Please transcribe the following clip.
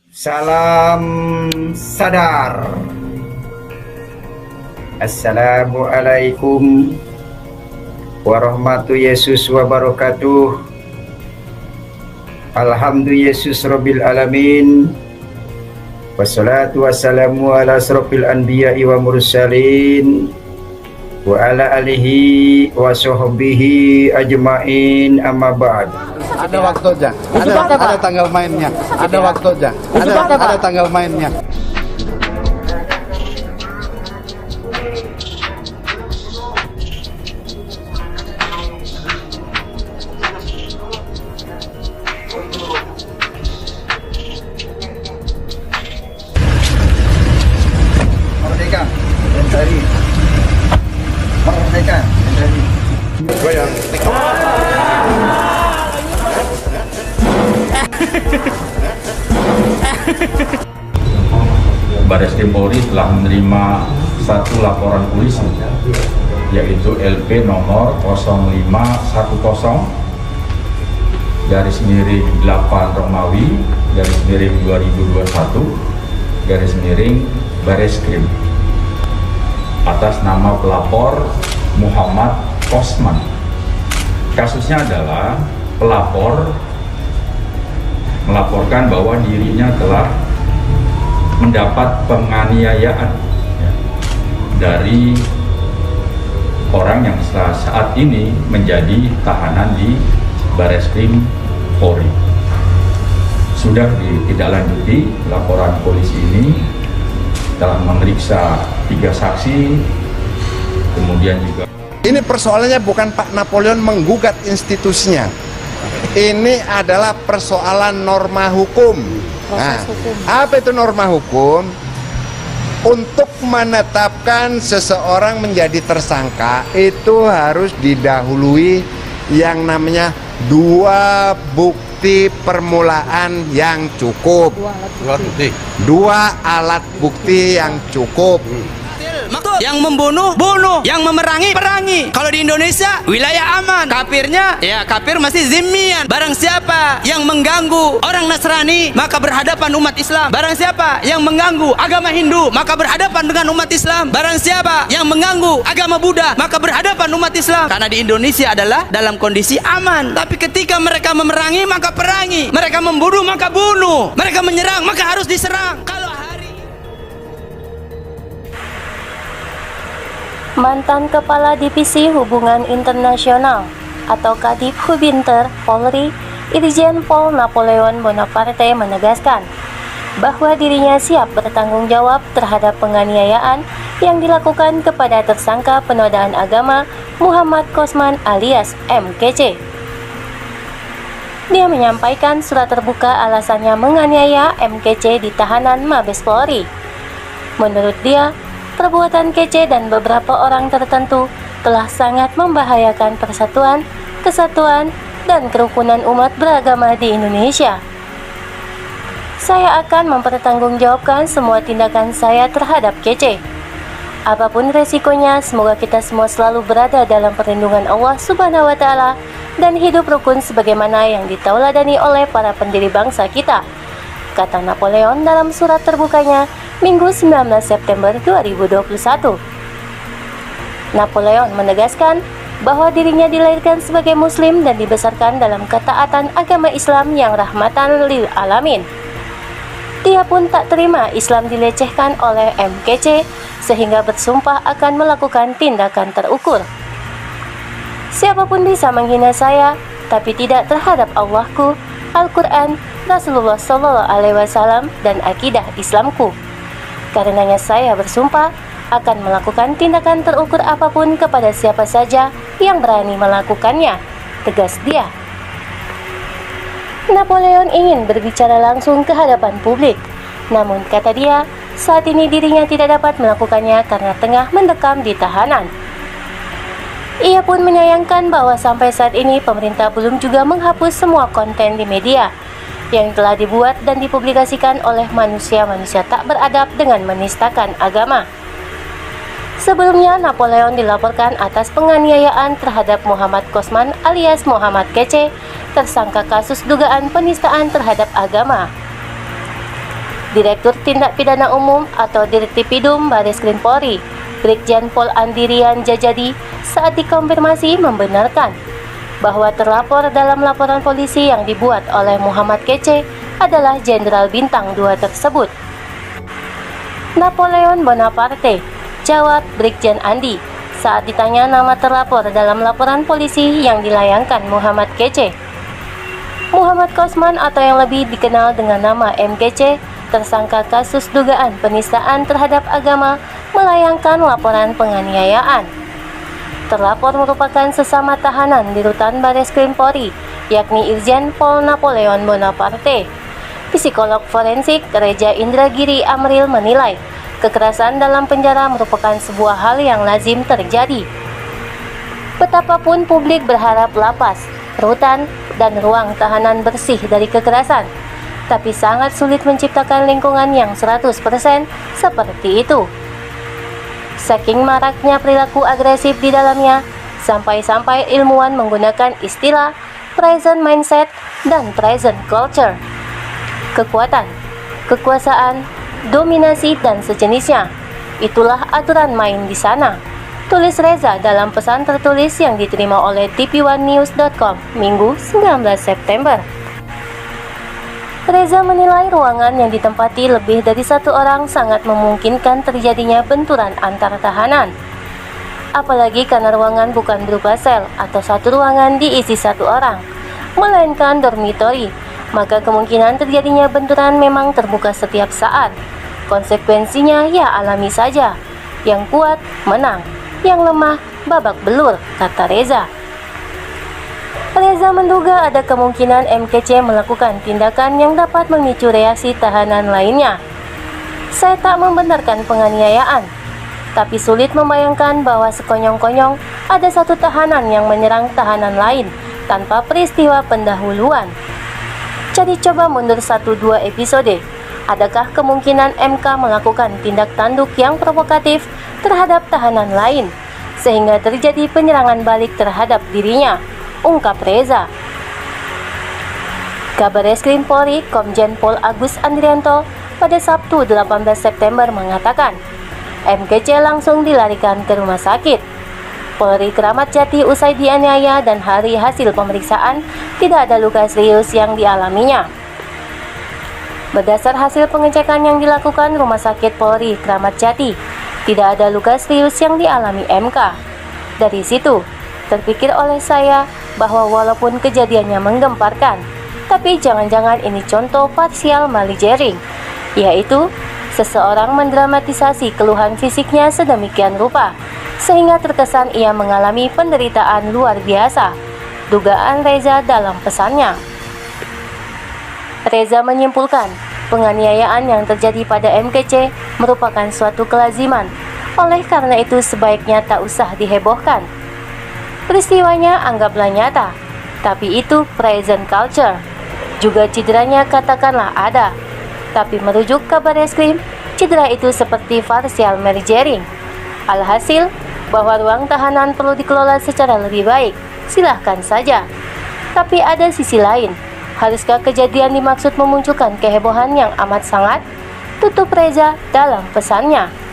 Salam sadar. Assalamualaikum warahmatullahi wabarakatuh. Alhamdulillah Yesus Rabbil Alamin. Wassalatu wassalamu ala asrofil anbiya'i wa mursalin wa ala alihi wa sahbihi ajma'in, amma ba'd. Ada waktunya, ada tanggal mainnya, ada waktunya, ada tanggal mainnya. Merdeka NKRI, merdeka NKRI. Goyang. Bareskrim Polri telah menerima satu laporan polisi, yaitu LP nomor 0510-8 Romawi /2021 Bareskrim atas nama pelapor Muhammad Kosman. Kasusnya adalah pelapor melaporkan bahwa dirinya telah mendapat penganiayaan dari orang yang saat ini menjadi tahanan di Bareskrim Polri. Sudah ditindaklanjuti laporan polisi ini, telah memeriksa 3 saksi, kemudian juga Ini persoalannya bukan Pak Napoleon menggugat institusinya. Ini adalah persoalan norma hukum. Nah, apa itu norma hukum? Untuk menetapkan seseorang menjadi tersangka itu harus didahului yang namanya 2 bukti permulaan yang cukup. 2 alat bukti yang cukup. Yang membunuh, bunuh. Yang memerangi, perangi. Kalau di Indonesia, wilayah aman. Kafirnya, ya kafir masih zimmian. Barang siapa yang mengganggu orang Nasrani, maka berhadapan umat Islam. Barang siapa yang mengganggu agama Hindu, maka berhadapan dengan umat Islam. Barang siapa yang mengganggu agama Buddha, maka berhadapan umat Islam. Karena di Indonesia adalah dalam kondisi aman. Tapi ketika mereka memerangi, maka perangi. Mereka membunuh, maka bunuh. Mereka menyerang, maka harus diserang. Mantan Kepala Divisi Hubungan Internasional atau Kadif Hubinter Polri, Irjen Pol Napoleon Bonaparte menegaskan bahwa dirinya siap bertanggung jawab terhadap penganiayaan yang dilakukan kepada tersangka penodaan agama Muhammad Kosman alias MKC. Dia menyampaikan surat terbuka alasannya menganiaya MKC di tahanan Mabes Polri. Menurut dia, perbuatan kece dan beberapa orang tertentu telah sangat membahayakan persatuan, kesatuan, dan kerukunan umat beragama di Indonesia. Saya akan mempertanggungjawabkan semua tindakan saya terhadap kece. Apapun resikonya, semoga kita semua selalu berada dalam perlindungan Allah Subhanahu wa Ta'ala dan hidup rukun sebagaimana yang ditauladani oleh para pendiri bangsa kita, kata Napoleon dalam surat terbukanya Minggu 19 September 2021. Napoleon menegaskan bahwa dirinya dilahirkan sebagai muslim dan dibesarkan dalam ketaatan agama Islam yang rahmatan lil alamin. Dia pun tak terima Islam dilecehkan oleh MKC sehingga bersumpah akan melakukan tindakan terukur. Siapapun bisa menghina saya, tapi tidak terhadap Allahku, Al-Quran, Rasulullah SAW, dan akidah Islamku. Karenanya saya bersumpah akan melakukan tindakan terukur apapun kepada siapa saja yang berani melakukannya, tegas dia. Napoleon ingin berbicara langsung ke hadapan publik, namun kata dia, saat ini dirinya tidak dapat melakukannya karena tengah mendekam di tahanan. Ia pun menyayangkan bahwa sampai saat ini pemerintah belum juga menghapus semua konten di media yang telah dibuat dan dipublikasikan oleh manusia-manusia tak beradab dengan menistakan agama. Sebelumnya, Napoleon dilaporkan atas penganiayaan terhadap Muhammad Kosman alias Muhammad Kece, tersangka kasus dugaan penistaan terhadap agama. Direktur Tindak Pidana Umum atau Dirtipidum Bareskrim Polri, Brigjen Pol Andirian Jajadi, saat dikonfirmasi membenarkan bahwa terlapor dalam laporan polisi yang dibuat oleh Muhammad Kece adalah Jenderal Bintang 2 tersebut. Napoleon Bonaparte, jawab Brigjen Andi saat ditanya nama terlapor dalam laporan polisi yang dilayangkan Muhammad Kece. Muhammad Kosman atau yang lebih dikenal dengan nama MKC, tersangka kasus dugaan penistaan terhadap agama, melayangkan laporan penganiayaan. Terlapor merupakan sesama tahanan di Rutan Bareskrim Polri, yakni Irjen Pol Napoleon Bonaparte. Psikolog forensik Reza Indragiri Amril menilai, kekerasan dalam penjara merupakan sebuah hal yang lazim terjadi. Betapapun publik berharap lapas, rutan, dan ruang tahanan bersih dari kekerasan, tapi sangat sulit menciptakan lingkungan yang 100% seperti itu. Saking maraknya perilaku agresif di dalamnya, sampai-sampai ilmuwan menggunakan istilah present mindset dan present culture. Kekuatan, kekuasaan, dominasi, dan sejenisnya, itulah aturan main di sana, tulis Reza dalam pesan tertulis yang diterima oleh tv1news.com Minggu 19 September. Reza menilai ruangan yang ditempati lebih dari satu orang sangat memungkinkan terjadinya benturan antar tahanan. Apalagi karena ruangan bukan berupa sel atau satu ruangan diisi satu orang, melainkan dormitori, maka kemungkinan terjadinya benturan memang terbuka setiap saat. Konsekuensinya ya alami saja. Yang kuat menang, yang lemah babak belur, kata Reza. Reza menduga ada kemungkinan MKC melakukan tindakan yang dapat memicu reaksi tahanan lainnya. Saya tak membenarkan penganiayaan, tapi sulit membayangkan bahwa sekonyong-konyong ada satu tahanan yang menyerang tahanan lain tanpa peristiwa pendahuluan. Jadi coba mundur 1-2 episode. Adakah kemungkinan MK melakukan tindak tanduk yang provokatif terhadap tahanan lain, sehingga terjadi penyerangan balik terhadap dirinya, ungkap Reza. Kabar Reskrim Polri Komjen Pol Agus Andrianto pada Sabtu 18 September mengatakan, MKC langsung dilarikan ke rumah sakit. Polri Kramat Jati usai dianiaya dan hari hasil pemeriksaan tidak ada luka serius yang dialaminya. Berdasar hasil pengecekan yang dilakukan Rumah Sakit Polri Kramat Jati, tidak ada luka serius yang dialami MK. Dari situ, terpikir oleh saya bahwa walaupun kejadiannya menggemparkan, tapi jangan-jangan ini contoh partial malingering, yaitu seseorang mendramatisasi keluhan fisiknya sedemikian rupa, sehingga terkesan ia mengalami penderitaan luar biasa, dugaan Reza dalam pesannya. Reza menyimpulkan, penganiayaan yang terjadi pada MKC merupakan suatu kelaziman, oleh karena itu sebaiknya tak usah dihebohkan. Peristiwanya anggaplah nyata, tapi itu present culture. Juga cederanya katakanlah ada, tapi merujuk kabar reskrim, cedera itu seperti partial malingering. Alhasil, bahwa ruang tahanan perlu dikelola secara lebih baik, silahkan saja. Tapi ada sisi lain. Haruskah kejadian dimaksud memunculkan kehebohan yang amat sangat? Tutup Reza dalam pesannya.